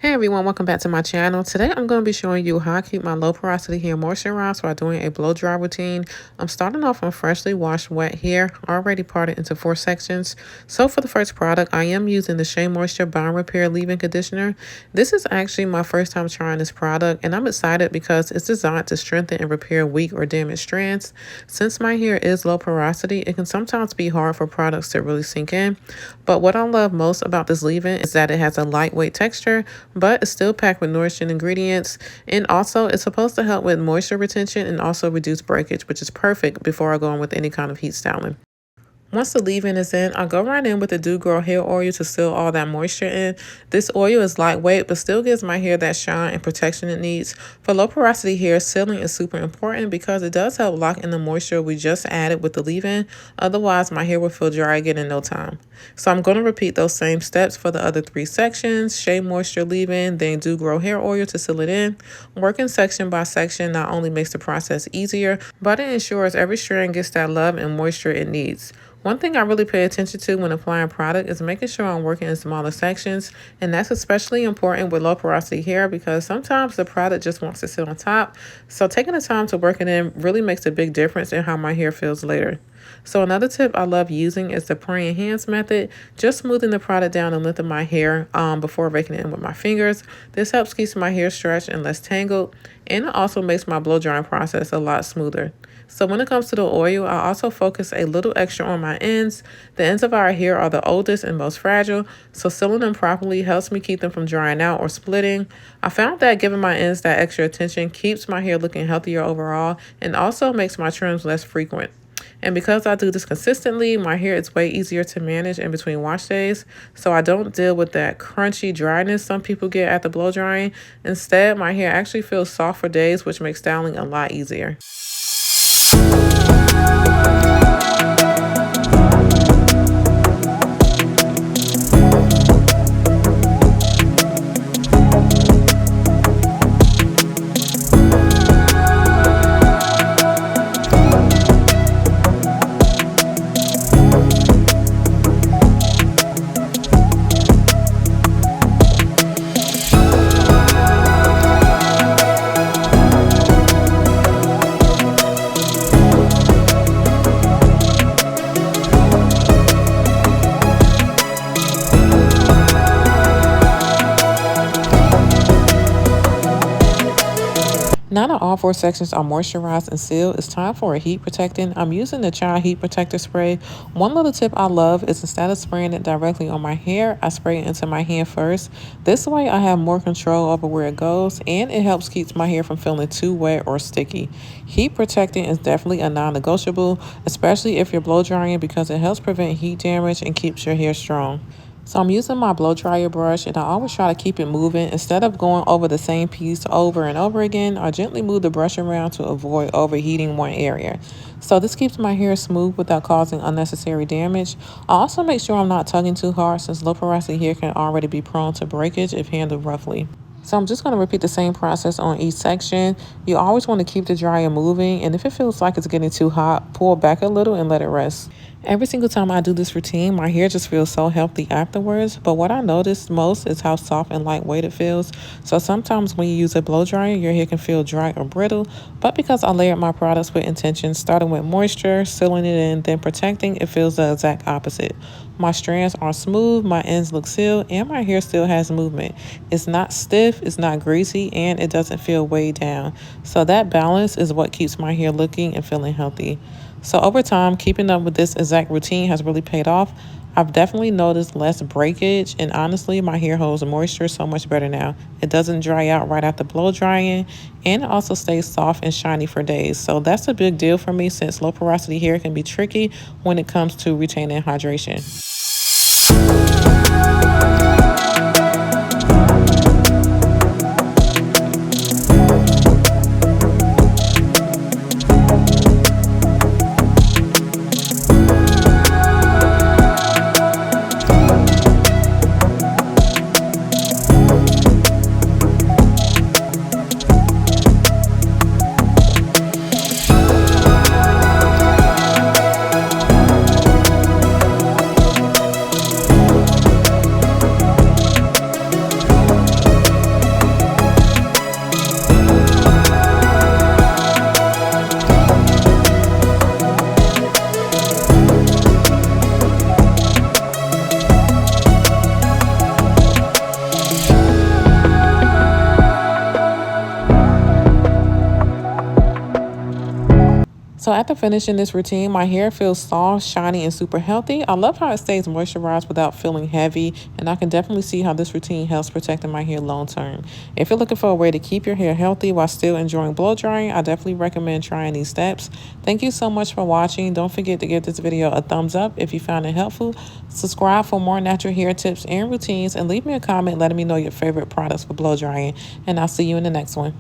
Hey everyone, welcome back to my channel. Today I'm going to be showing you how I keep my low porosity hair moisturized while doing a blow dry routine. I'm starting off on freshly washed wet hair, already parted into 4 sections. So for the first product, I am using the Shea Moisture Bond Repair Leave-In Conditioner. This is actually my first time trying this product, and I'm excited because it's designed to strengthen and repair weak or damaged strands. Since my hair is low porosity, it can sometimes be hard for products to really sink in. But what I love most about this leave-in is that it has a lightweight texture, but it's still packed with nourishing ingredients. And also, it's supposed to help with moisture retention and also reduce breakage, which is perfect before I go in with any kind of heat styling. Once the leave-in is in, I'll go right in with the Do Grow hair oil to seal all that moisture in. This oil is lightweight, but still gives my hair that shine and protection it needs. For low porosity hair, sealing is super important because it does help lock in the moisture we just added with the leave-in. Otherwise, my hair will feel dry again in no time. So I'm going to repeat those same steps for the other 3 sections. Shea Moisture leave-in, then Do Grow hair oil to seal it in. Working section by section not only makes the process easier, but it ensures every strand gets that love and moisture it needs. One thing I really pay attention to when applying product is making sure I'm working in smaller sections, and that's especially important with low porosity hair because sometimes the product just wants to sit on top. So taking the time to work it in really makes a big difference in how my hair feels later. So another tip I love using is the praying hands method, just smoothing the product down the length of my hair before raking it in with my fingers. This helps keep my hair stretched and less tangled, and it also makes my blow drying process a lot smoother. So when it comes to the oil, I also focus a little extra on my ends. The ends of our hair are the oldest and most fragile, so sealing them properly helps me keep them from drying out or splitting. I found that giving my ends that extra attention keeps my hair looking healthier overall and also makes my trims less frequent. And because I do this consistently, my hair is way easier to manage in between wash days, so I don't deal with that crunchy dryness some people get after blow drying. Instead, my hair actually feels soft for days, which makes styling a lot easier. Now that all 4 sections are moisturized and sealed, it's time for a heat protectant. I'm using the Child Heat Protector Spray. One little tip I love is instead of spraying it directly on my hair, I spray it into my hand first. This way I have more control over where it goes, and it helps keep my hair from feeling too wet or sticky. Heat protectant is definitely a non-negotiable, especially if you're blow drying, because it helps prevent heat damage and keeps your hair strong. So I'm using my blow dryer brush, and I always try to keep it moving. Instead of going over the same piece over and over again, I gently move the brush around to avoid overheating one area. So this keeps my hair smooth without causing unnecessary damage. I also make sure I'm not tugging too hard, since low porosity hair can already be prone to breakage if handled roughly. So I'm just going to repeat the same process on each section. You always want to keep the dryer moving, and if it feels like it's getting too hot, pull back a little and let it rest. Every single time I do this routine, my hair just feels so healthy afterwards. But what I notice most is how soft and lightweight it feels. So sometimes when you use a blow dryer, your hair can feel dry or brittle. But because I layered my products with intention, starting with moisture, sealing it in, then protecting, it feels the exact opposite. My strands are smooth, my ends look sealed, and my hair still has movement. It's not stiff, it's not greasy, and it doesn't feel weighed down. So that balance is what keeps my hair looking and feeling healthy. So over time, keeping up with this exact routine has really paid off. I've definitely noticed less breakage, and honestly, my hair holds moisture so much better now. It doesn't dry out right after blow drying, and it also stays soft and shiny for days. So that's a big deal for me, since low porosity hair can be tricky when it comes to retaining hydration. So after finishing this routine, my hair feels soft, shiny, and super healthy. I love how it stays moisturized without feeling heavy, and I can definitely see how this routine helps protecting my hair long term. If you're looking for a way to keep your hair healthy while still enjoying blow drying, I definitely recommend trying these steps. Thank you so much for watching. Don't forget to give this video a thumbs up if you found it helpful. Subscribe for more natural hair tips and routines, and leave me a comment letting me know your favorite products for blow drying. And I'll see you in the next one.